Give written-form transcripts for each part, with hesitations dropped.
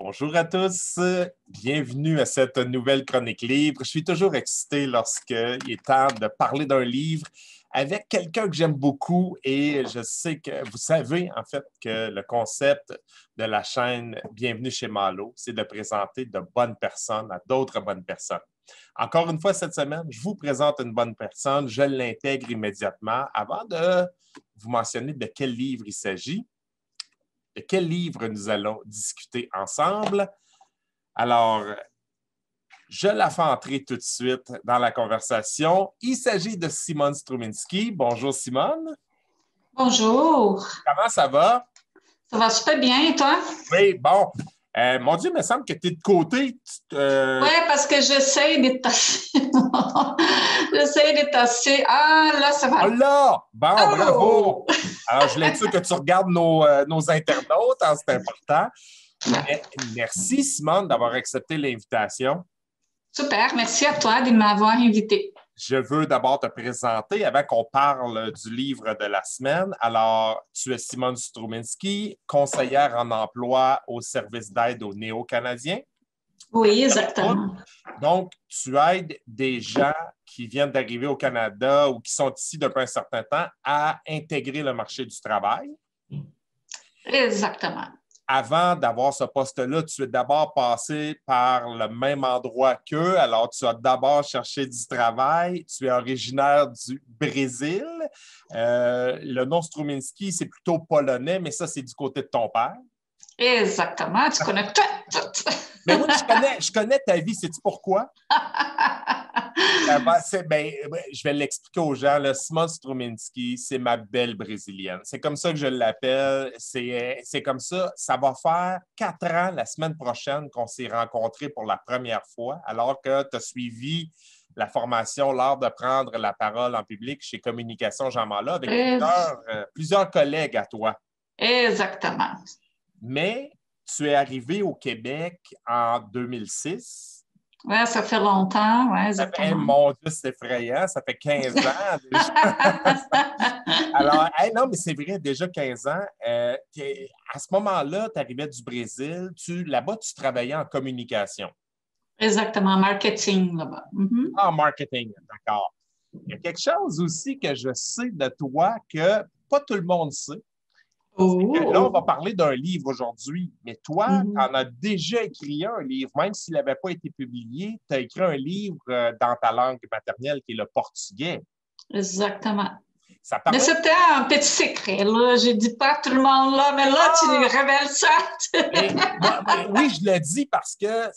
Bonjour à tous, bienvenue à cette nouvelle chronique livre. Je suis toujours excité lorsqu'il est temps de parler d'un livre avec quelqu'un que j'aime beaucoup et je sais que vous savez en fait que le concept de la chaîne Bienvenue chez Malo, c'est de présenter de bonnes personnes à d'autres bonnes personnes. Encore une fois cette semaine, je vous présente une bonne personne, je l'intègre immédiatement avant de vous mentionner de quel livre il s'agit. De quel livre nous allons discuter ensemble. Alors, je la fais entrer tout de suite dans la conversation. Il s'agit de Simone Struminski. Bonjour Simone. Bonjour. Comment ça va? Ça va super bien, et toi? Oui, bon. Mon Dieu, il me semble que tu es de côté. Oui, parce que j'essaie de tasser. J'essaie de tasser. Ah, là, ça Oh va. là! Bon, bravo! Oh! Alors, je voulais être sûr que tu regardes nos internautes, hein, c'est important. Merci Simone d'avoir accepté l'invitation. Super, merci à toi de m'avoir invité. Je veux d'abord te présenter avant qu'on parle du livre de la semaine. Alors, tu es Simone Struminski, conseillère en emploi au service d'aide aux Néo-Canadiens. Oui, exactement. Donc, tu aides des gens qui viennent d'arriver au Canada ou qui sont ici depuis un certain temps à intégrer le marché du travail. Exactement. Avant d'avoir ce poste-là, tu es d'abord passé par le même endroit qu'eux. Alors, tu as d'abord cherché du travail. Tu es originaire du Brésil. Le nom Struminski, c'est plutôt polonais, mais ça, c'est du côté de ton père. Exactement. Tu connais tout. Mais oui, je connais ta vie. Sais-tu pourquoi? Je vais l'expliquer aux gens. Là, Simone Struminski, c'est ma belle brésilienne. C'est comme ça que je l'appelle. C'est comme ça. Ça va faire 4 ans la semaine prochaine qu'on s'est rencontrés pour la première fois, alors que tu as suivi la formation L'art de prendre la parole en public chez Communication Jean Mala avec plusieurs collègues à toi. Exactement. Mais tu es arrivé au Québec en 2006. Oui, ça fait longtemps. Oui, exactement. Mon Dieu, c'est effrayant. Ça fait 15 ans déjà. Alors, non, mais c'est vrai, déjà 15 ans. À ce moment-là, tu arrivais du Brésil. Là-bas, tu travaillais en communication. Exactement, marketing là-bas. Mm-hmm. En marketing, d'accord. Il y a quelque chose aussi que je sais de toi que pas tout le monde sait. Là, on va Oh. parler d'un livre aujourd'hui, mais toi, tu Mm-hmm. en as déjà écrit un livre, même s'il n'avait pas été publié, tu as écrit un livre dans ta langue maternelle qui est le portugais. Exactement. Ça Mais parlait. c'était un petit secret, là. Je ne dis pas à tout le monde, là, mais là, tu révèles ça. Oui, je le dis parce que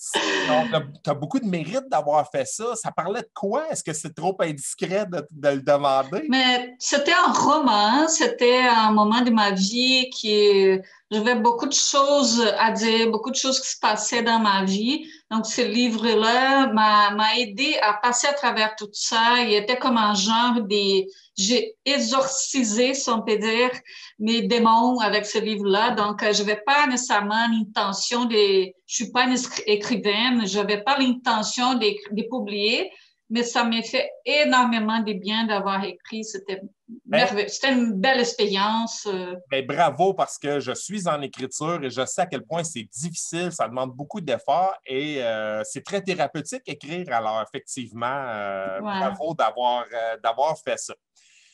tu as beaucoup de mérite d'avoir fait ça. Ça parlait de quoi? Est-ce que c'est trop indiscret de le demander? Mais c'était un roman, c'était un moment de ma vie qui j'avais beaucoup de choses à dire, beaucoup de choses qui se passaient dans ma vie. Donc, ce livre-là m'a aidé à passer à travers tout ça. Il était comme un genre de... J'ai exorcisé, si on peut dire, mes démons avec ce livre-là. Donc, je n'avais pas nécessairement l'intention de... Je suis pas une écrivaine, je n'avais pas l'intention de publier. Mais ça m'a fait énormément de bien d'avoir écrit. C'était merveilleux. C'était une belle expérience. Bravo parce que je suis en écriture et je sais à quel point c'est difficile, ça demande beaucoup d'efforts et c'est très thérapeutique écrire. Alors effectivement, Voilà. bravo d'avoir fait ça.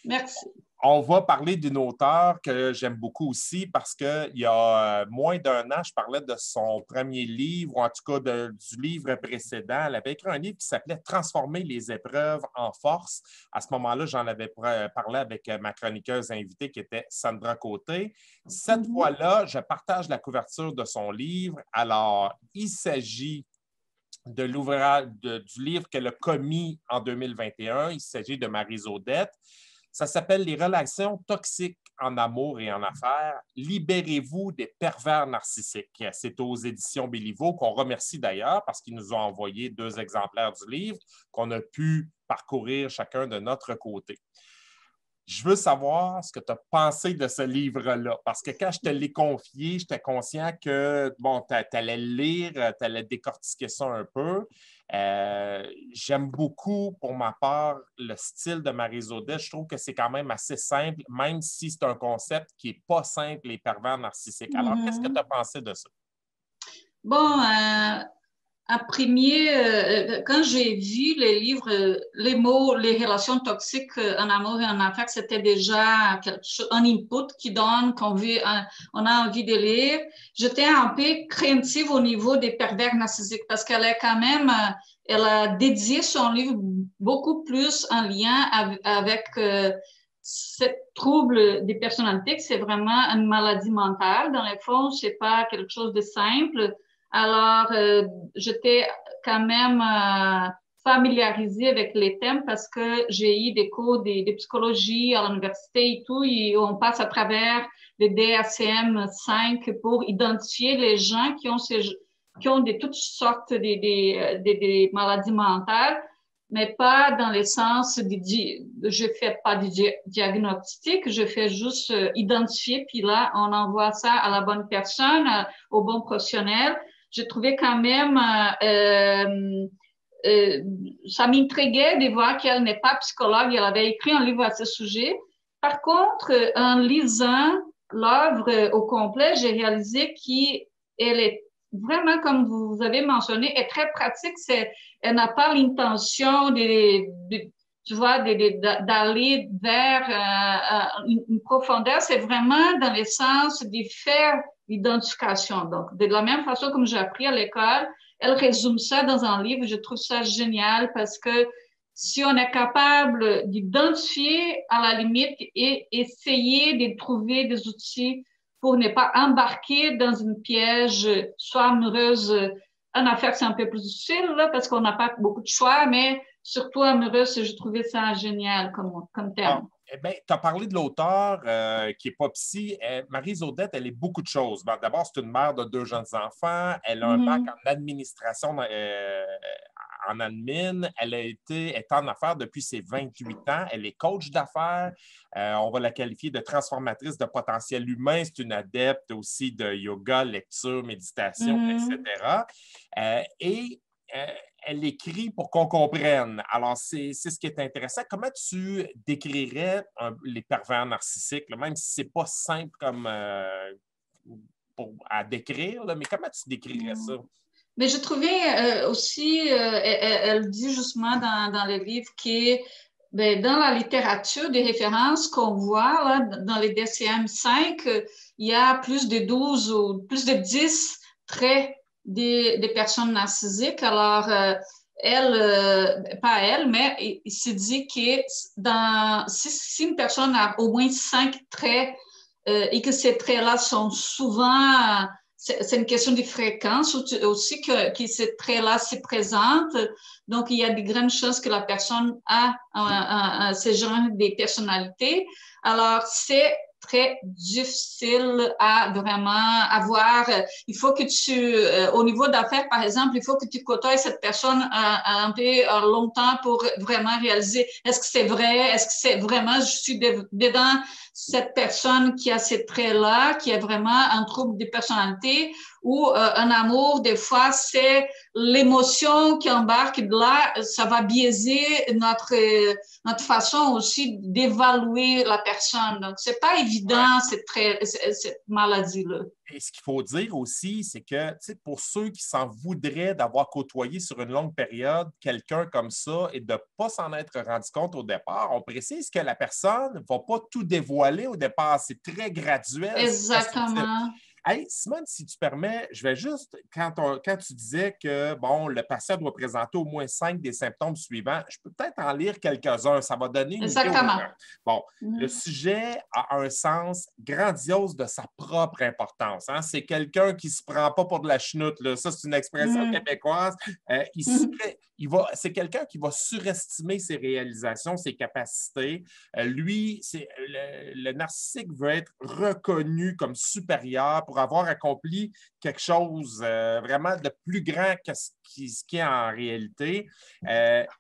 Merci. On va parler d'une auteure que j'aime beaucoup aussi parce qu'il y a moins d'1 an, je parlais de son premier livre, ou en tout cas du livre précédent. Elle avait écrit un livre qui s'appelait Transformer les épreuves en force. À ce moment-là, j'en avais parlé avec ma chroniqueuse invitée qui était Sandra Côté. Cette fois-là, je partage la couverture de son livre. Alors, il s'agit de l'ouvrage du livre qu'elle a commis en 2021. Il s'agit de Maryse Audette. Ça s'appelle Les relations toxiques en amour et en affaires. Libérez-vous des pervers narcissiques. C'est aux éditions Béliveau, qu'on remercie d'ailleurs parce qu'ils nous ont envoyé 2 exemplaires du livre qu'on a pu parcourir chacun de notre côté. Je veux savoir ce que tu as pensé de ce livre-là, parce que quand je te l'ai confié, j'étais conscient que, bon, tu allais le lire, tu allais décortiquer ça un peu. J'aime beaucoup, pour ma part, le style de Maryse Audette. Je trouve que c'est quand même assez simple, même si c'est un concept qui n'est pas simple, les pervers narcissiques. Alors, qu'est-ce que tu as pensé de ça? Bon, en premier, quand j'ai vu les livres, les mots, les relations toxiques en amour et en affaires, c'était déjà quelque chose, un input qui donne on a envie de lire. J'étais un peu craintive au niveau des pervers narcissiques parce qu'elle est quand même, elle a dédié son livre beaucoup plus en lien avec ce trouble des personnalités, que c'est vraiment une maladie mentale. Dans le fond, c'est pas quelque chose de simple. Alors, j'étais quand même familiarisée avec les thèmes parce que j'ai eu des cours de psychologie à l'université et tout, et on passe à travers le DSM-5 pour identifier les gens qui ont toutes sortes de maladies mentales, mais pas dans le sens je fais pas du diagnostic, je fais juste identifier, puis là, on envoie ça à la bonne personne, au bon professionnel. Je trouvais quand même, euh, ça m'intriguait de voir qu'elle n'est pas psychologue. Elle avait écrit un livre à ce sujet. Par contre, en lisant l'œuvre au complet, j'ai réalisé qu'elle est vraiment, comme vous avez mentionné, est très pratique. Elle n'a pas l'intention tu vois, d'aller vers une profondeur. C'est vraiment dans le sens de faire l'identification. Donc, de la même façon comme j'ai appris à l'école, elle résume ça dans un livre. Je trouve ça génial parce que si on est capable d'identifier à la limite et essayer de trouver des outils pour ne pas embarquer dans une piège, soit amoureuse, en affaires, c'est un peu plus difficile, là, parce qu'on n'a pas beaucoup de choix, mais surtout amoureuse, je trouvais ça génial comme Ah, thème. eh bien, tu as parlé de l'auteur qui n'est pas psy. Maryse Audette, elle est beaucoup de choses. Bon, d'abord, c'est une mère de 2 jeunes enfants. Elle a un bac Mm-hmm. en administration en admin. Est en affaires depuis ses 28 ans. Elle est coach d'affaires. On va la qualifier de transformatrice de potentiel humain. C'est une adepte aussi de yoga, lecture, méditation, Mm-hmm. etc. Et elle écrit pour qu'on comprenne. Alors, c'est ce qui est intéressant. Comment tu décrirais les pervers narcissiques, là, même si ce n'est pas simple comme à décrire, là, mais comment tu décrirais ça? Mais je trouvais aussi, elle dit justement dans le livre que ben, dans la littérature des références qu'on voit là, dans les DCM-5, il y a plus de 12 ou plus de 10 traits des personnes narcissiques. Alors, pas elle, mais il se dit que si une personne a au moins 5 traits et que ces traits-là sont souvent c'est une question de fréquence aussi que ces traits-là se présentent. Donc, il y a de grandes chances que la personne a ce genre de personnalité. Alors, c'est très difficile à vraiment avoir. Il faut que au niveau d'affaires, par exemple, il faut que tu côtoies cette personne un peu longtemps pour vraiment réaliser est-ce que c'est vrai, est-ce que c'est vraiment, je suis dedans cette personne qui a ces traits-là, qui a vraiment un trouble de personnalité ou un amour, des fois, c'est l'émotion qui embarque là, ça va biaiser notre façon aussi d'évaluer la personne. Donc, c'est pas Ouais. évident cette maladie-là. Et ce qu'il faut dire aussi, c'est que pour ceux qui s'en voudraient d'avoir côtoyé sur une longue période quelqu'un comme ça et de ne pas s'en être rendu compte au départ, on précise que la personne ne va pas tout dévoiler au départ. C'est très graduel, c'est très subtil. Exactement. Hey, Simone, si tu permets, je vais juste, quand tu disais que bon, le patient doit présenter au moins 5 des symptômes suivants, je peux peut-être en lire quelques-uns. Ça va donner une idée aux gens. Exactement. Bon, le Mm-hmm. sujet a un sens grandiose de sa propre importance. Hein? C'est quelqu'un qui ne se prend pas pour de la chenoute. Là. Ça, c'est une expression québécoise. C'est quelqu'un qui va surestimer ses réalisations, ses capacités. Lui, le narcissique veut être reconnu comme supérieur pour avoir accompli quelque chose vraiment de plus grand que ce qui est en réalité.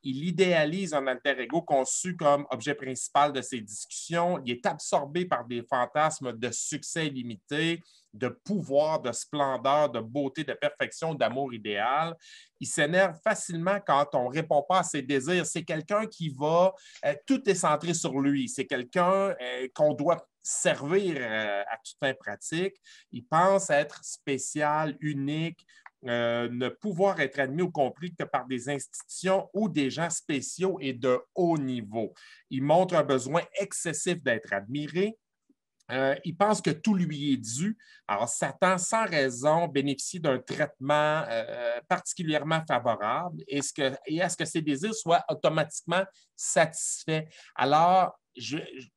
Il idéalise un alter ego conçu comme objet principal de ses discussions. Il est absorbé par des fantasmes de succès illimité, de pouvoir, de splendeur, de beauté, de perfection, d'amour idéal. Il s'énerve facilement quand on ne répond pas à ses désirs. C'est quelqu'un qui va... tout est centré sur lui. C'est quelqu'un qu'on doit servir à toute fin pratique. Il pense être spécial, unique, ne pouvoir être admis ou compris que par des institutions ou des gens spéciaux et de haut niveau. Il montre un besoin excessif d'être admiré. Il pense que tout lui est dû. Alors, s'attend sans raison bénéficier d'un traitement particulièrement favorable et à ce que ses désirs soient automatiquement satisfaits. Alors,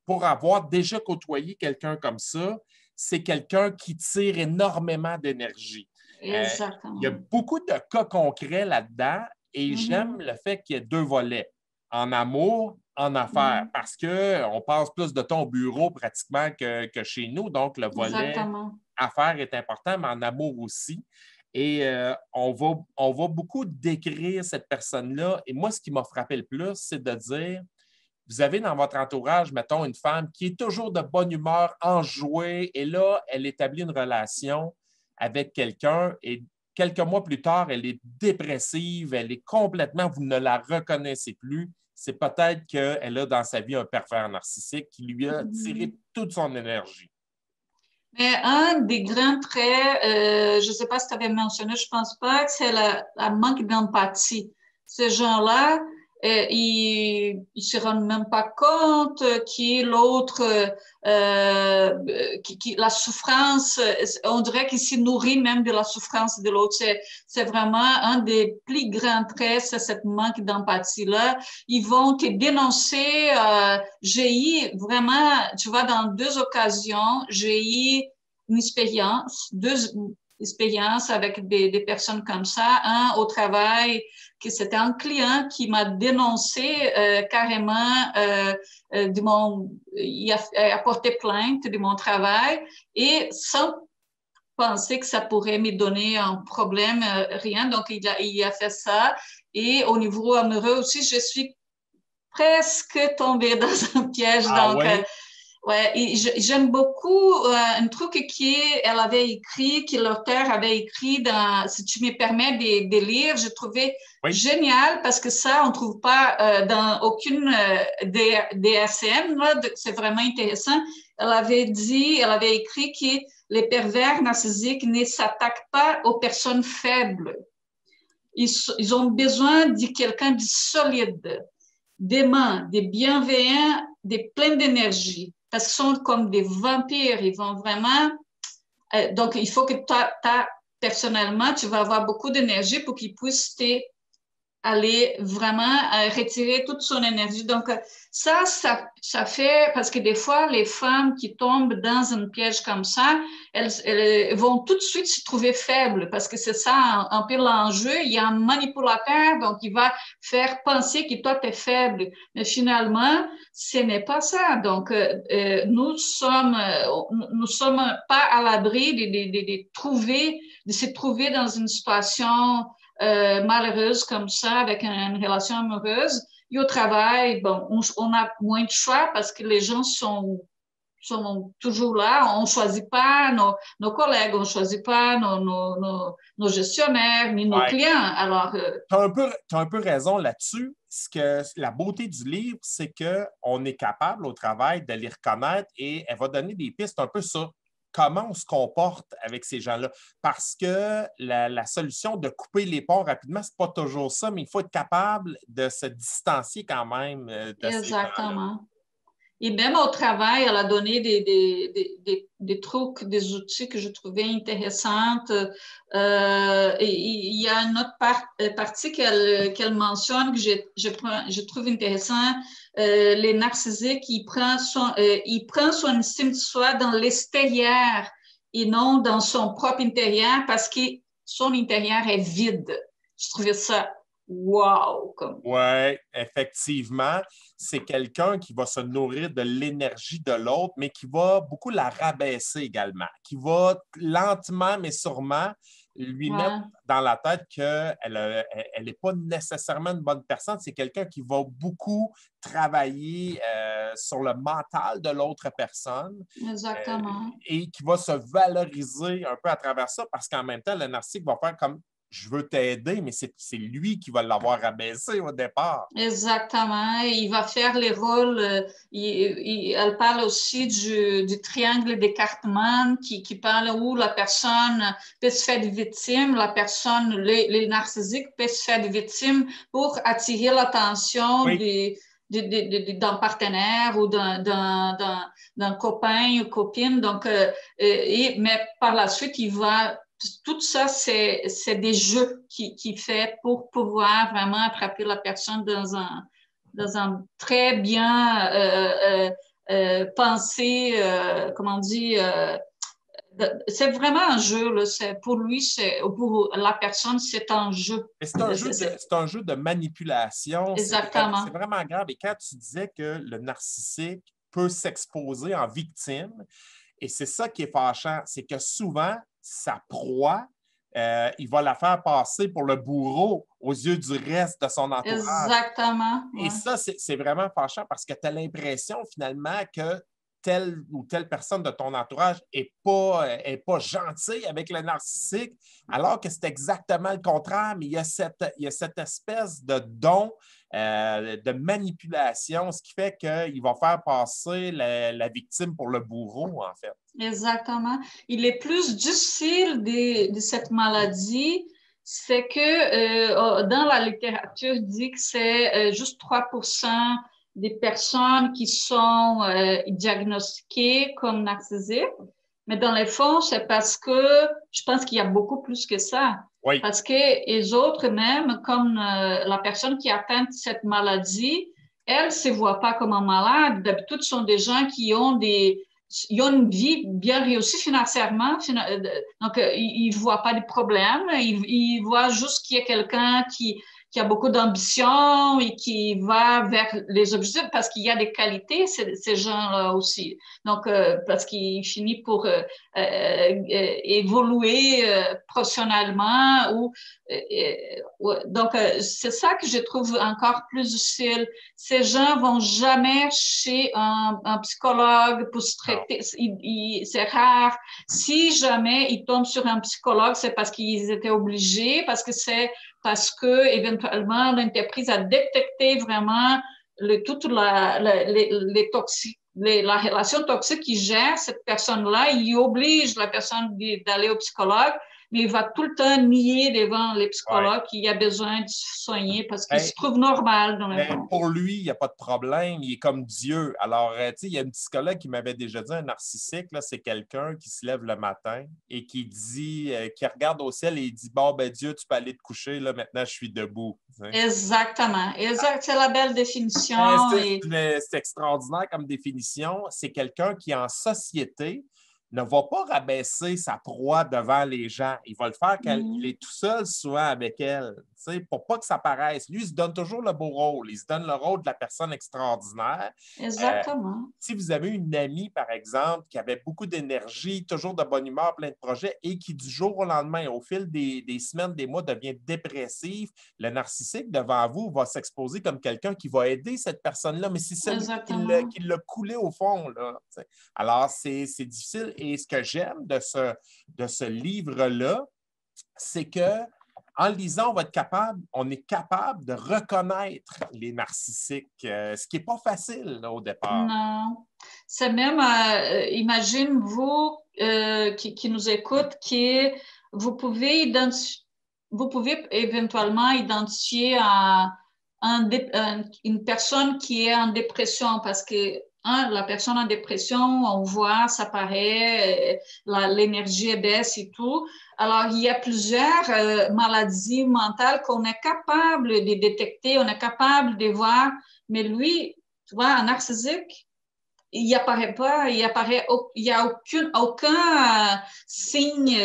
pour avoir déjà côtoyé quelqu'un comme ça, c'est quelqu'un qui tire énormément d'énergie. Il y a Exactement. beaucoup de cas concrets là-dedans et j'aime le fait qu'il y ait deux volets, en amour, en affaires, parce qu'on passe plus de temps au bureau pratiquement que chez nous. Donc, le volet Exactement. affaires est important, mais en amour aussi. Et on va beaucoup décrire cette personne-là. Et moi, ce qui m'a frappé le plus, c'est de dire, vous avez dans votre entourage, mettons, une femme qui est toujours de bonne humeur, enjouée, et là, elle établit une relation avec quelqu'un et quelques mois plus tard, elle est dépressive, elle est complètement, vous ne la reconnaissez plus. C'est peut-être qu'elle a dans sa vie un pervers narcissique qui lui a tiré toute son énergie. Mais un des grands traits, je ne sais pas si tu avais mentionné, je ne pense pas, que c'est la manque d'empathie. Ces gens-là, ils se rendent même pas compte qui l'autre, la souffrance, on dirait qu'ils se nourrissent même de la souffrance de l'autre. C'est vraiment un des plus grands traits, c'est cette manque d'empathie-là. Ils vont te dénoncer. J'ai eu vraiment, tu vois, dans deux occasions, j'ai eu deux expériences avec des personnes comme ça. Un au travail, que c'était un client qui m'a dénoncé carrément il a porté plainte de mon travail et sans penser que ça pourrait me donner un problème, rien. Donc, il a fait ça. Et au niveau amoureux aussi, je suis presque tombée dans un piège. Ah Donc, oui? ouais, et j'aime beaucoup un truc qu'elle avait écrit, que l'auteur avait écrit dans, si tu me permets de lire, je trouvais Oui. génial parce que ça, on ne trouve pas dans aucune DSM, là, c'est vraiment intéressant. Elle avait écrit que les pervers narcissiques ne s'attaquent pas aux personnes faibles. Ils ont besoin de quelqu'un de solide, d'aimant, de bienveillant, de plein d'énergie. Parce qu'ils sont comme des vampires. Ils vont vraiment. Donc, il faut que toi, personnellement, tu vas avoir beaucoup d'énergie pour qu'ils puissent aller vraiment retirer toute son énergie. Donc, ça fait, parce que des fois, les femmes qui tombent dans un piège comme ça, elles vont tout de suite se trouver faibles, parce que c'est ça un peu l'enjeu. Il y a un manipulateur, donc il va faire penser que toi, tu es faible. Mais finalement, ce n'est pas ça. Donc, nous sommes pas à l'abri de se trouver dans une situation malheureuse comme ça, avec une relation amoureuse. Et au travail, bon, on a moins de choix parce que les gens sont toujours là. On ne choisit pas nos collègues, on ne choisit pas nos gestionnaires, ni nos Ouais. clients. Alors, tu as un peu raison là-dessus. La beauté du livre, c'est qu'on est capable au travail de les reconnaître et elle va donner des pistes un peu sur comment on se comporte avec ces gens-là. Parce que la solution de couper les ponts rapidement, ce n'est pas toujours ça, mais il faut être capable de se distancier quand même de ces gens-là. exactement. Et même au travail, elle a donné des trucs, des outils que je trouvais intéressantes. Et il y a une autre partie qu'elle mentionne que je trouve intéressant. Les narcissiques, ils prennent son estime de soi dans l'extérieur et non dans son propre intérieur parce que son intérieur est vide. Je trouvais ça wow! Oui, effectivement. C'est quelqu'un qui va se nourrir de l'énergie de l'autre, mais qui va beaucoup la rabaisser également, qui va lentement, mais sûrement lui mettre Ouais. dans la tête qu'elle n'est pas nécessairement une bonne personne. C'est quelqu'un qui va beaucoup travailler sur le mental de l'autre personne Exactement. et qui va se valoriser un peu à travers ça parce qu'en même temps, le narcissique va faire comme je veux t'aider, mais c'est lui qui va l'avoir rabaissé au départ. Exactement. Il va faire les rôles. Elle parle aussi du triangle des Cartman qui parle où la personne peut se faire victime, les narcissiques peuvent se faire victime pour attirer l'attention Oui. d'un partenaire ou d'un copain ou copine. Donc, mais par la suite, tout ça, c'est des jeux qu'il fait pour pouvoir vraiment attraper la personne dans un très bien pensé, comment on dit, c'est vraiment un jeu. Là. Pour lui, pour la personne, c'est un jeu. Mais c'est un jeu de manipulation. C'est Exactement. vraiment grave. Et quand tu disais que le narcissique peut s'exposer en victime, et c'est ça qui est fâchant, c'est que souvent, sa proie, il va la faire passer pour le bourreau aux yeux du reste de son entourage. Exactement. Et Ouais. ça, c'est vraiment fâchant parce que tu as l'impression finalement que telle ou telle personne de ton entourage n'est pas gentille avec le narcissique, alors que c'est exactement le contraire, mais il y a cette espèce de don de manipulation, ce qui fait qu'il va faire passer la victime pour le bourreau, en fait. Exactement. Il est plus difficile de cette maladie, c'est que dans la littérature dit que c'est juste 3% des personnes qui sont diagnostiquées comme narcissiques. Mais dans les fonds, c'est parce que je pense qu'il y a beaucoup plus que ça. Oui. Parce que les autres, même comme la personne qui atteint cette maladie, elle ne se voit pas comme un malade. D'habitude, ce sont des gens qui ont ils ont une vie bien réussie financièrement, donc ils ne voient pas de problème. Ils voient juste qu'il y a quelqu'un qui a beaucoup d'ambition et qui va vers les objectifs parce qu'il y a des qualités, ces gens-là aussi. Donc, parce qu'ils finissent pour évoluer professionnellement. Donc, c'est ça que je trouve encore plus difficile. Ces gens vont jamais chez un psychologue pour se traiter. C'est rare. Si jamais ils tombent sur un psychologue, c'est parce qu'ils étaient obligés, parce que éventuellement l'entreprise a détecté vraiment toute les toxiques, la relation toxique qui gère cette personne-là. Il oblige la personne d'aller au psychologue, mais il va tout le temps nier devant les psychologues qu'il a besoin de se soigner parce qu'il se trouve normal dans le fond. Pour lui, il n'y a pas de problème, il est comme Dieu. Alors, tu sais, il y a une psychologue qui m'avait déjà dit un narcissique, c'est quelqu'un qui se lève le matin et qui dit, qui regarde au ciel et il dit, bon, ben Dieu, tu peux aller te coucher, là, maintenant je suis debout. Exactement. C'est la belle définition. C'est extraordinaire comme définition. C'est quelqu'un qui, en société, ne va pas rabaisser sa proie devant les gens. Il va le faire quand il est tout seul, souvent avec elle, pour pas que ça paraisse. Lui, il se donne toujours le beau rôle. Il se donne le rôle de la personne extraordinaire. Exactement. Si vous avez une amie, par exemple, qui avait beaucoup d'énergie, toujours de bonne humeur, plein de projets, et qui, du jour au lendemain, au fil des semaines, des mois, devient dépressive, le narcissique devant vous va s'exposer comme quelqu'un qui va aider cette personne-là, mais c'est celui qui l'a coulé au fond. Là, alors, c'est difficile. Et ce que j'aime de ce livre-là, c'est que en le lisant, on est capable de reconnaître les narcissiques, ce qui n'est pas facile là, au départ. Non. C'est même, imagine vous qui nous écoute, vous pouvez éventuellement identifier une personne qui est en dépression parce que la personne en dépression, on voit, ça paraît, l'énergie baisse et tout. Alors, il y a plusieurs maladies mentales qu'on est capable de détecter, on est capable de voir, mais lui, tu vois, un narcissique, il n'y apparaît pas, il y a aucun signe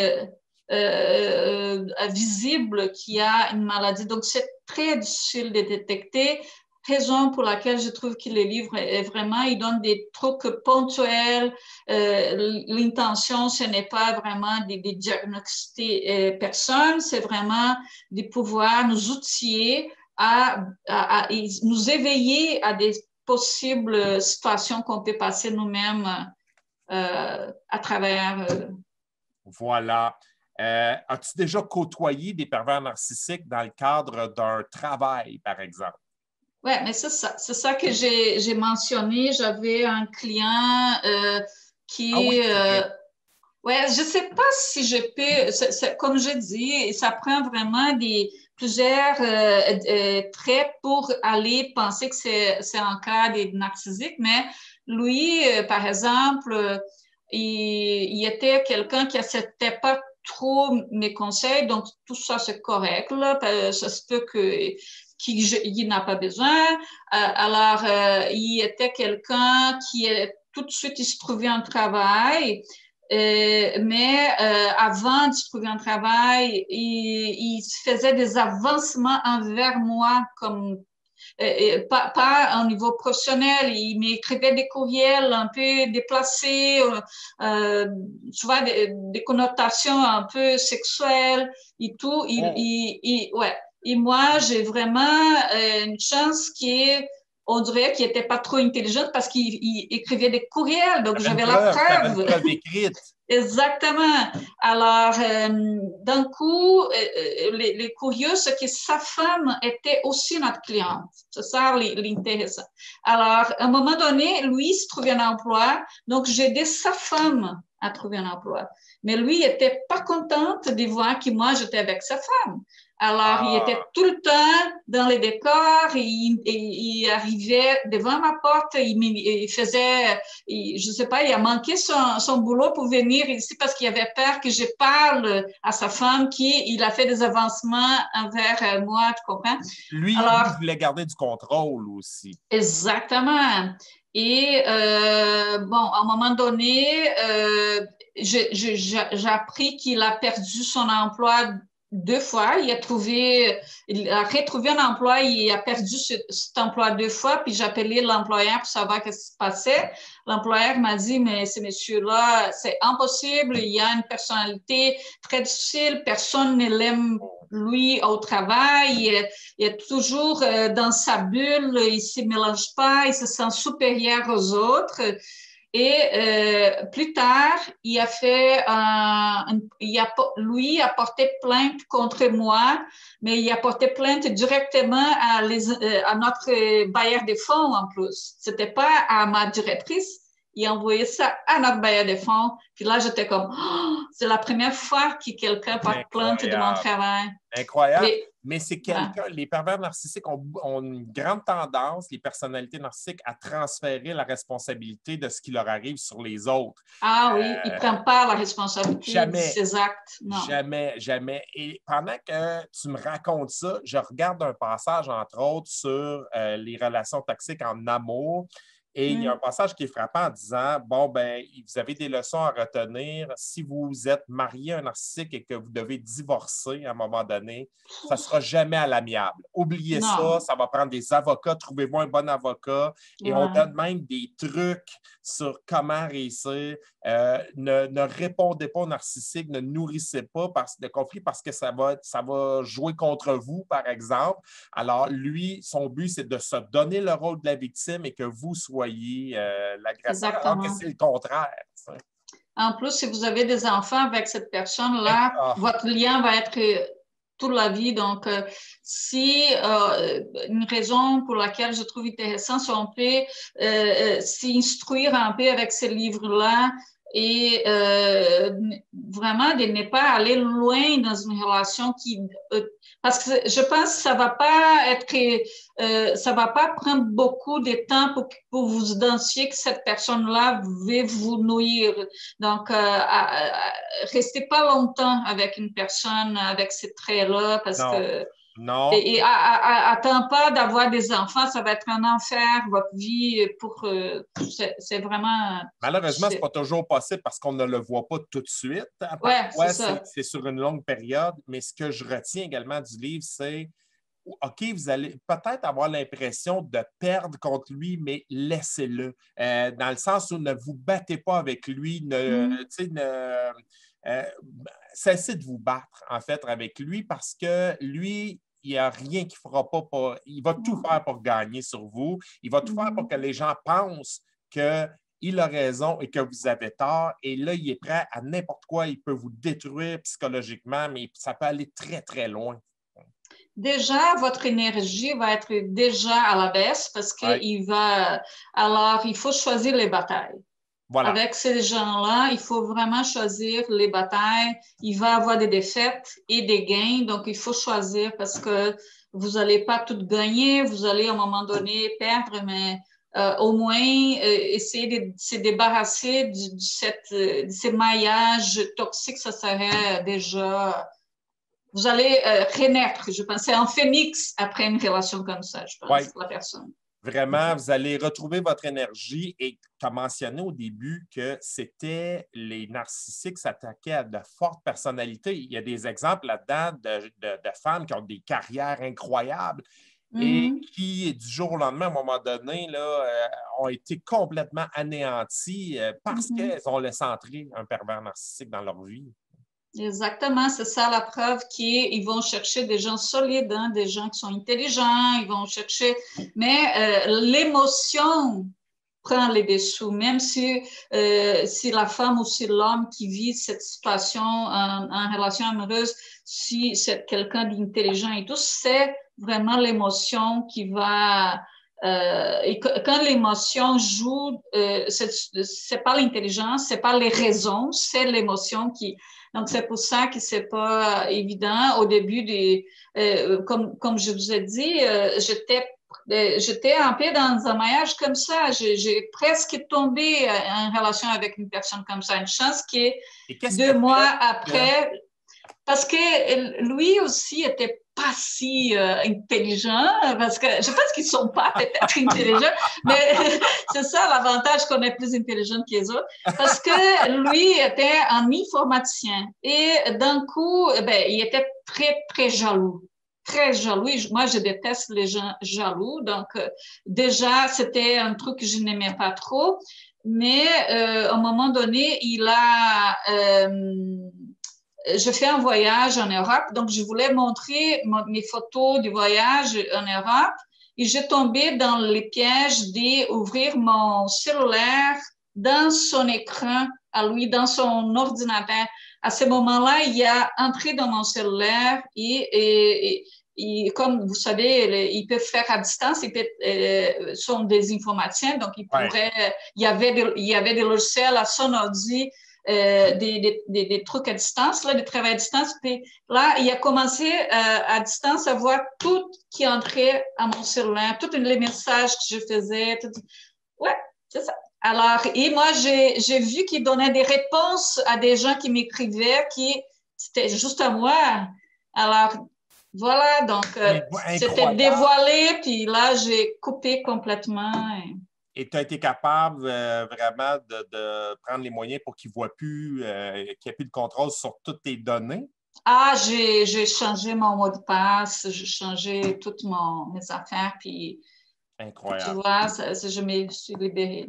visible qu'il y a une maladie. Donc, c'est très difficile de détecter. Raison pour laquelle je trouve que le livre est vraiment, il donne des trucs ponctuels. L'intention, ce n'est pas vraiment de diagnostiquer personne, c'est vraiment de pouvoir nous outiller à nous éveiller à des possibles situations qu'on peut passer nous-mêmes à travers. Voilà. As-tu déjà côtoyé des pervers narcissiques dans le cadre d'un travail, par exemple? Oui, mais c'est ça. C'est ça que j'ai mentionné. J'avais un client Ah oui, qui... c'est vrai. ouais, je sais pas si je peux... comme je dis, ça prend vraiment plusieurs traits pour aller penser que c'est un cas de narcissique. Mais lui, par exemple, il était quelqu'un qui n'acceptait pas trop mes conseils, donc tout ça, c'est correct, là. Ça se peut qu'il n'a pas besoin. Alors, il était quelqu'un tout de suite, il se trouvait un travail. Mais avant de se trouver un travail, il faisait des avancements envers moi, comme pas au niveau professionnel. Il m'écrivait des courriels un peu déplacés, tu vois, des connotations un peu sexuelles et tout. Oh, Ouais. Et moi, j'ai vraiment une chance on dirait qu'il était pas trop intelligent parce qu'il écrivait des courriels, donc j'avais la tu avais une preuve. preuve écrite. Exactement. Alors, d'un coup, les curieux, c'est que sa femme était aussi notre cliente. C'est ça l'intéressant. Alors, à un moment donné, lui, il se trouvait un emploi, donc j'ai aidé sa femme à trouver un emploi. Mais lui, il n'était pas content de voir que moi, j'étais avec sa femme. Alors, il était Ah, tout le temps dans les décors, il arrivait devant ma porte, il faisait je ne sais pas, il a manqué son boulot pour venir ici parce qu'il avait peur que je parle à sa femme qu'il a fait des avancements envers moi, tu comprends? lui Alors, voulait garder du contrôle aussi. exactement. Et bon, à un moment donné, j'ai appris qu'il a perdu son emploi 2 fois. Il a retrouvé un emploi, il a perdu cet emploi 2 fois, puis j'ai appelé l'employeur pour savoir ce qui se passait. L'employeur m'a dit, mais ce monsieur-là, c'est impossible, il a une personnalité très difficile, personne ne l'aime lui au travail, il est toujours dans sa bulle, il ne se mélange pas, il se sent supérieur aux autres. Et plus tard, lui a porté plainte contre moi, mais il a porté plainte directement à notre bailleur de fonds en plus. C'était pas à ma directrice. Il a envoyé ça à notre bailleur de fonds. Puis là, j'étais comme, oh, c'est la première fois que quelqu'un porte plainte de mon Incroyable. travail. Incroyable. Mais, Mais c'est ouais. quelqu'un, les pervers narcissiques ont une grande tendance, les personnalités narcissiques, à transférer la responsabilité de ce qui leur arrive sur les autres. Ah oui, il ne Euh, prend pas la responsabilité de jamais, ses actes, non. jamais, jamais. Et pendant que tu me racontes ça, je regarde un passage, entre autres, sur les relations toxiques en amour. Et il y a un Mm. passage qui est frappant en disant, bon, ben, vous avez des leçons à retenir. Si vous êtes marié à un narcissique et que vous devez divorcer à un moment donné, ça ne sera jamais à l'amiable. Oubliez ça, Non, ça va prendre des avocats. Trouvez-vous un bon avocat. Et on ouais. donne même des trucs sur comment réussir. Ne répondez pas aux narcissiques, ne nourrissez pas de conflits parce que ça va jouer contre vous, par exemple. Alors, lui, son but, c'est de se donner le rôle de la victime et que vous soyez l'agresseur, alors que Exactement. c'est le contraire. En plus, si vous avez des enfants avec cette Et, personne-là, ah, votre lien va être toute la vie. Donc, si une raison pour laquelle je trouve intéressant, si on peut s'instruire un peu avec ces livres-là et vraiment de ne pas aller loin dans une relation parce que je pense que ça va pas prendre beaucoup de temps pour vous identifier que cette personne-là veut vous nuire. Donc, restez pas longtemps avec une personne avec ces traits-là parce non, que non. attends pas d'avoir des enfants, ça va être un enfer votre vie c'est vraiment Malheureusement, ce n'est pas toujours possible parce qu'on ne le voit pas tout de suite. ouais, c'est Parfois, ça. c'est sur une longue période, mais ce que je retiens également du livre, c'est OK, vous allez peut-être avoir l'impression de perdre contre lui, mais laissez-le. Dans le sens où ne vous battez pas avec lui, Mm, euh, cessez de vous battre, en fait, avec lui parce que lui, il n'y a rien qu'il ne fera pas. Il va tout mm, faire pour gagner sur vous. Il va tout faire pour mm, que les gens pensent qu'il il a raison et que vous avez tort. Et là, il est prêt à n'importe quoi. Il peut vous détruire psychologiquement, mais ça peut aller très, très loin. Déjà, votre énergie va être déjà à la baisse parce Ouais. qu'il va... Alors, il faut choisir les batailles. Voilà. Avec ces gens-là, il faut vraiment choisir les batailles. Il va avoir des défaites et des gains, donc il faut choisir parce que vous n'allez pas tout gagner, vous allez à un moment donné perdre, mais au moins essayer de se débarrasser de ces maillages toxiques, ça serait déjà... Vous allez renaître, je pense. C'est un phénix après une relation comme ça, je pense, Ouais. la personne. Vraiment, vous allez retrouver votre énergie et tu as mentionné au début que c'était les narcissiques s'attaquaient à de fortes personnalités. Il y a des exemples là-dedans de femmes qui ont des carrières incroyables et qui, du jour au lendemain, à un moment donné, là, ont été complètement anéanties parce qu'elles ont laissé entrer un pervers narcissique dans leur vie. Exactement, c'est ça la preuve qu'ils vont chercher des gens solides, hein, des gens qui sont intelligents, ils vont chercher, mais l'émotion prend les dessous, même si la femme ou si l'homme qui vit cette situation en relation amoureuse, si c'est quelqu'un d'intelligent et tout, c'est vraiment l'émotion qui va... et quand l'émotion joue, c'est pas l'intelligence, c'est pas les raisons, c'est l'émotion qui... Donc, c'est pour ça que c'est pas évident. Au début, comme je vous ai dit, j'étais un peu dans un maillage comme ça. J'ai presque tombé en relation avec une personne comme ça. Une chance que 2 mois après, parce que lui aussi était pas si intelligent, parce que je pense qu'ils sont pas peut-être intelligents, mais c'est ça l'avantage qu'on est plus intelligent que les autres, parce que lui était un informaticien et d'un coup, il était très, très jaloux. Très jaloux. Moi, je déteste les gens jaloux. Donc, déjà, c'était un truc que je n'aimais pas trop. Mais à un moment donné, je fais un voyage en Europe, donc je voulais montrer mes photos du voyage en Europe et j'ai tombé dans les pièges d'ouvrir mon cellulaire dans son écran, à lui, dans son ordinateur. À ce moment-là, il a entré dans mon cellulaire et comme vous savez, ils peuvent faire à distance, ils sont des informaticiens, donc ils pourraient, il y avait des logiciels à son ordi, des trucs à distance, là, des travail à distance. Puis là, il a commencé à distance à voir tout qui entrait à mon cellulaire, tous les messages que je faisais. Tout... Ouais, c'est ça. Alors, et moi, j'ai vu qu'il donnait des réponses à des gens qui m'écrivaient, qui c'était juste à moi. Alors, voilà, donc c'était dévoilé, puis là, j'ai coupé complètement. Et tu as été capable vraiment de prendre les moyens pour qu'il ne voit plus, qu'il n'y ait plus de contrôle sur toutes tes données? Ah, j'ai changé mon mot de passe, j'ai changé toutes mes affaires, puis incroyable. Tu vois, je me suis libérée.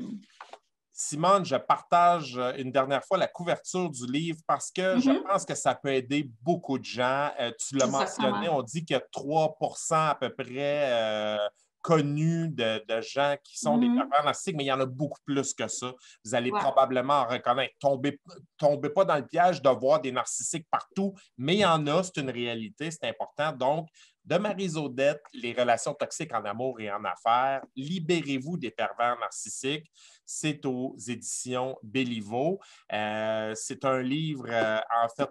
Simone, je partage une dernière fois la couverture du livre parce que je pense que ça peut aider beaucoup de gens. Tu l'as mentionné, on dit qu'il y a 3% à peu près connus de gens qui sont des pervers narcissiques, mais il y en a beaucoup plus que ça. Vous allez probablement en reconnaître. Tombez pas dans le piège de voir des narcissiques partout, mais il y en a, c'est une réalité, c'est important. Donc, de Maryse Audette, les relations toxiques en amour et en affaires, libérez-vous des pervers narcissiques. C'est aux éditions Béliveau. C'est un livre, en fait,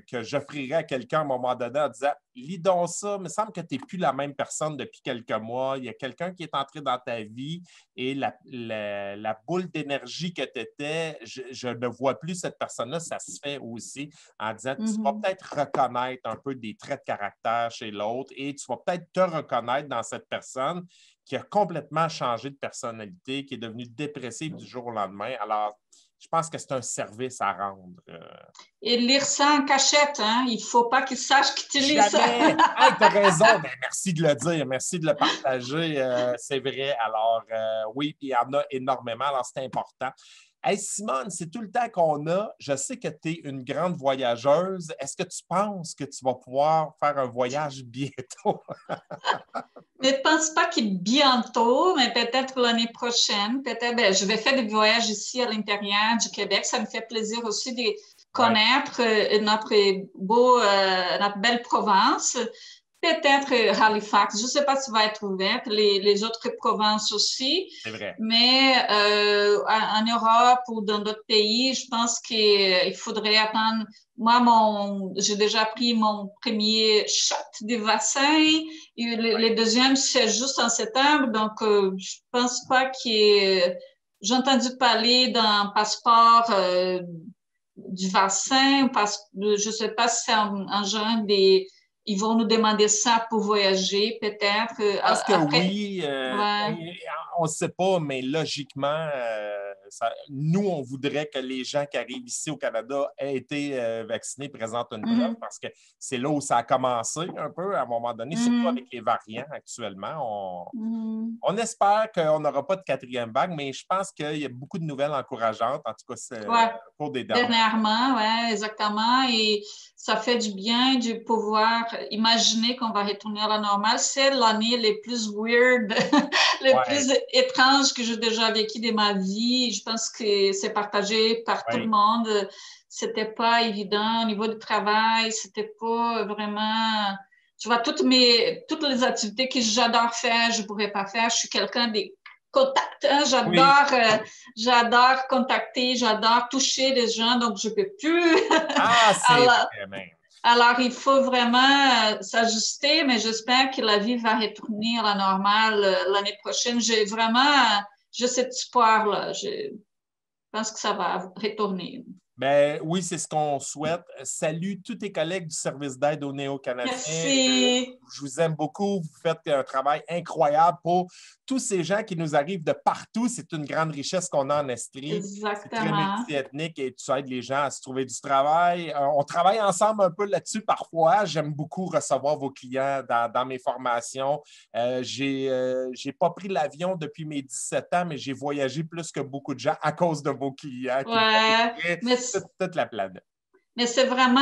que j'offrirais à quelqu'un à un moment donné en disant « Lis donc ça, il me semble que tu n'es plus la même personne depuis quelques mois. Il y a quelqu'un qui est entré dans ta vie et la boule d'énergie que tu étais, je ne vois plus cette personne-là. » Ça se fait aussi en disant « Tu vas peut-être reconnaître un peu des traits de caractère chez l'autre et tu vas peut-être te reconnaître dans cette personne qui a complètement changé de personnalité, qui est devenue dépressive du jour au lendemain. » Alors, je pense que c'est un service à rendre. Et lire ça en cachette, hein? Il ne faut pas qu'ils sachent que tu lis ça. Hey, tu as raison. Ben, merci de le dire. Merci de le partager. C'est vrai. Alors, oui, il y en a énormément. Alors, c'est important. Hey Simone, c'est tout le temps qu'on a. Je sais que tu es une grande voyageuse. Est-ce que tu penses que tu vas pouvoir faire un voyage bientôt? Je ne pense pas que bientôt, mais peut-être l'année prochaine. Peut-être, ben, je vais faire des voyages ici à l'intérieur du Québec. Ça me fait plaisir aussi de Ouais, connaître notre belle province. Peut-être Halifax, je ne sais pas si va être ouverte, les autres provinces aussi, c'est vrai. mais en Europe ou dans d'autres pays, je pense qu'il faudrait attendre. Moi, j'ai déjà pris mon premier shot de vaccin et Ouais. le deuxième, c'est juste en septembre, donc je pense pas j'ai entendu parler d'un passeport du vaccin, je sais pas si c'est un genre des ils vont nous demander ça pour voyager, peut-être. Je pense que Après, oui. ouais. Ben, on ne sait pas, mais logiquement, nous, on voudrait que les gens qui arrivent ici au Canada aient été vaccinés, présentent une preuve, Mhm, parce que c'est là où ça a commencé un peu à un moment donné, surtout avec mhm, les variants actuellement. mhm. On espère qu'on n'aura pas de quatrième vague, mais je pense qu'il y a beaucoup de nouvelles encourageantes, en tout cas Ouais. pour des dernières. Dernièrement, ouais, exactement. Et ça fait du bien de pouvoir imaginer qu'on va retourner à la normale. C'est l'année les plus weird, les Oui, plus étranges que j'ai déjà vécues de ma vie. Je pense que c'est partagé par tout le oui. monde. C'était pas évident au niveau du travail. C'était pas vraiment. Tu vois, toutes les activités que j'adore faire, je pourrais pas faire. Je suis quelqu'un de contact, hein. Oui. J'adore contacter, j'adore toucher les gens, donc je peux plus. Ah, c'est alors, vrai, même. alors, il faut vraiment s'ajuster, mais j'espère que la vie va retourner à la normale l'année prochaine. J'ai cet espoir-là. Je pense que ça va retourner. Ben, oui, c'est ce qu'on souhaite. Salut tous tes collègues du service d'aide aux Néo-Canadiens. Merci. Je vous aime beaucoup. Vous faites un travail incroyable pour tous ces gens qui nous arrivent de partout. C'est une grande richesse qu'on a en Estrie. C'est très Exactement. multiethnique et tu aides les gens à se trouver du travail. On travaille ensemble un peu là-dessus parfois. J'aime beaucoup recevoir vos clients dans mes formations. J'ai pas pris l'avion depuis mes 17 ans, mais j'ai voyagé plus que beaucoup de gens à cause de vos clients qui me font Ouais, découvrir mais toute la planète. Mais c'est vraiment,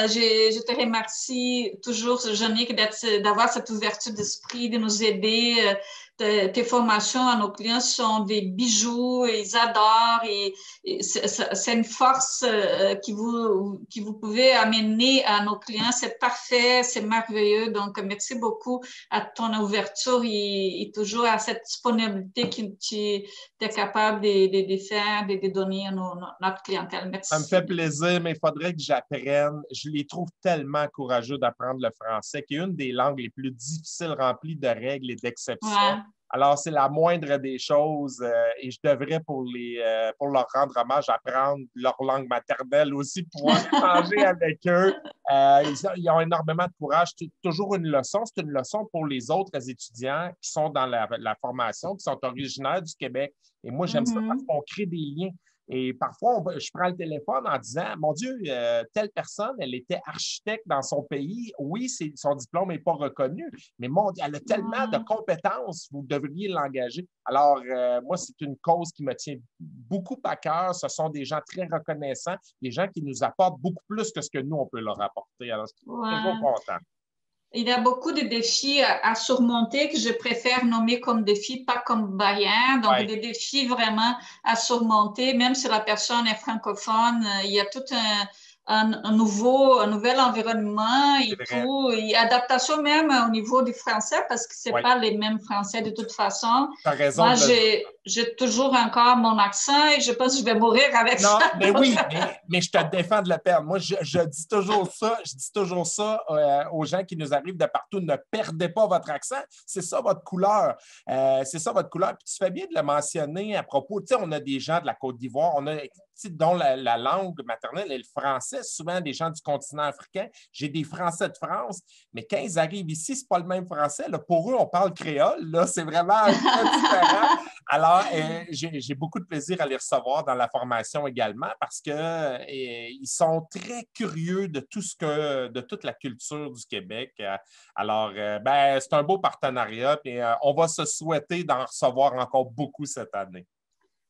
je te remercie toujours, Jeannick, d'avoir cette ouverture d'esprit, de nous aider. Tes formations à nos clients sont des bijoux, et ils adorent et c'est une force que vous pouvez amener à nos clients. C'est parfait, c'est merveilleux. Donc, merci beaucoup à ton ouverture et toujours à cette disponibilité que tu es capable de faire, de donner à notre clientèle. Ça me fait Merci. plaisir, mais il faudrait que j'apprenne. Je les trouve tellement courageux d'apprendre le français, qui est une des langues les plus difficiles, remplies de règles et d'exceptions. Ouais. Alors, c'est la moindre des choses et je devrais, pour leur rendre hommage, apprendre leur langue maternelle aussi, pouvoir échanger avec eux. Ils ont énormément de courage. C'est toujours une leçon. C'est une leçon pour les autres étudiants qui sont dans la formation, qui sont originaires du Québec. Et moi, j'aime ça parce Mhm. qu'on crée des liens. Et parfois, je prends le téléphone en disant, mon Dieu, telle personne, elle était architecte dans son pays. Oui, son diplôme n'est pas reconnu, mais mon Dieu, elle a tellement de Ouais. compétences, vous devriez l'engager. Alors, moi, c'est une cause qui me tient beaucoup à cœur. Ce sont des gens très reconnaissants, des gens qui nous apportent beaucoup plus que ce que nous, on peut leur apporter. Alors, je suis toujours Ouais. content. Il y a beaucoup de défis à surmonter que je préfère nommer comme défis, pas comme barrières. Donc, Oui, des défis vraiment à surmonter, même si la personne est francophone, il y a tout un nouvel environnement c'est et vrai. tout, et adaptation même au niveau du français parce que c'est Oui, pas les mêmes français de toute façon. tu as raison Moi, de le dire. j'ai toujours encore mon accent et je pense que je vais mourir avec ça. Non, mais Donc, oui, mais je te défends de le perdre. Moi, je dis toujours ça aux gens qui nous arrivent de partout. Ne perdez pas votre accent. C'est ça votre couleur. C'est ça votre couleur. Puis tu fais bien de le mentionner à propos. Tu sais, on a des gens de la Côte d'Ivoire, dont la langue maternelle est le français, souvent des gens du continent africain. J'ai des Français de France, mais quand ils arrivent ici, c'est pas le même français. Là. Pour eux, on parle créole. Là. C'est vraiment un peu différent. Alors, j'ai beaucoup de plaisir à les recevoir dans la formation également parce que ils sont très curieux de de toute la culture du Québec. Alors, ben, c'est un beau partenariat et on va se souhaiter d'en recevoir encore beaucoup cette année.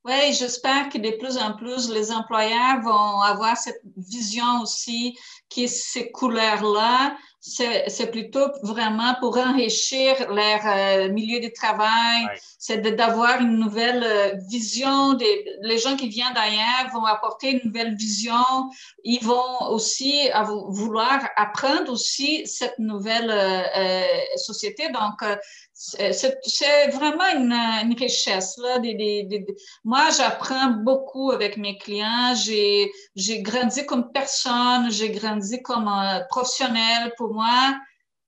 Oui, j'espère que de plus en plus, les employeurs vont avoir cette vision aussi, que ces couleurs-là, c'est plutôt vraiment pour enrichir leur milieu de travail, Ouais. c'est d'avoir une nouvelle vision. Les gens qui viennent d'ailleurs vont apporter une nouvelle vision. Ils vont aussi vouloir apprendre aussi cette nouvelle société. Donc, c'est vraiment une richesse là, moi, j'apprends beaucoup avec mes clients. J'ai grandi comme personne, j'ai grandi comme professionnel. Pour moi,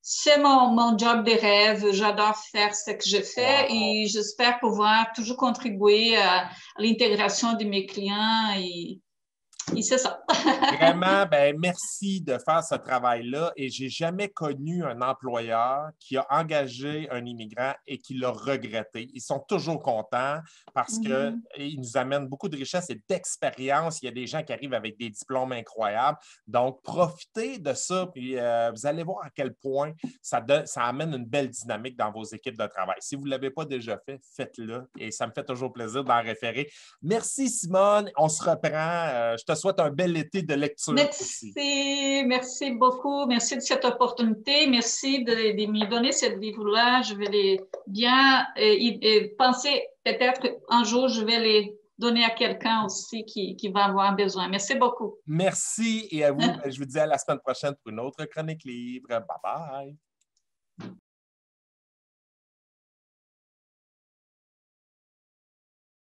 c'est mon job de rêve. J'adore faire ce que je fais Wow. et j'espère pouvoir toujours contribuer à l'intégration de mes clients et c'est ça. Vraiment, ben, merci de faire ce travail-là. Et j'ai jamais connu un employeur qui a engagé un immigrant et qui l'a regretté. Ils sont toujours contents parce qu'ils nous amènent beaucoup de richesse et d'expérience. Il y a des gens qui arrivent avec des diplômes incroyables. Donc, profitez de ça. Puis, vous allez voir à quel point ça amène une belle dynamique dans vos équipes de travail. Si vous ne l'avez pas déjà fait, faites-le. Et ça me fait toujours plaisir d'en référer. Merci, Simone. On se reprend. Je te souhaite un bel été de lecture aussi. Merci beaucoup. Merci de cette opportunité. Merci de me donner ce livre-là. Je vais les bien penser. Peut-être un jour, je vais les donner à quelqu'un aussi qui va avoir besoin. Merci beaucoup. Merci et à vous. Je vous dis à la semaine prochaine pour une autre chronique livre. Bye bye.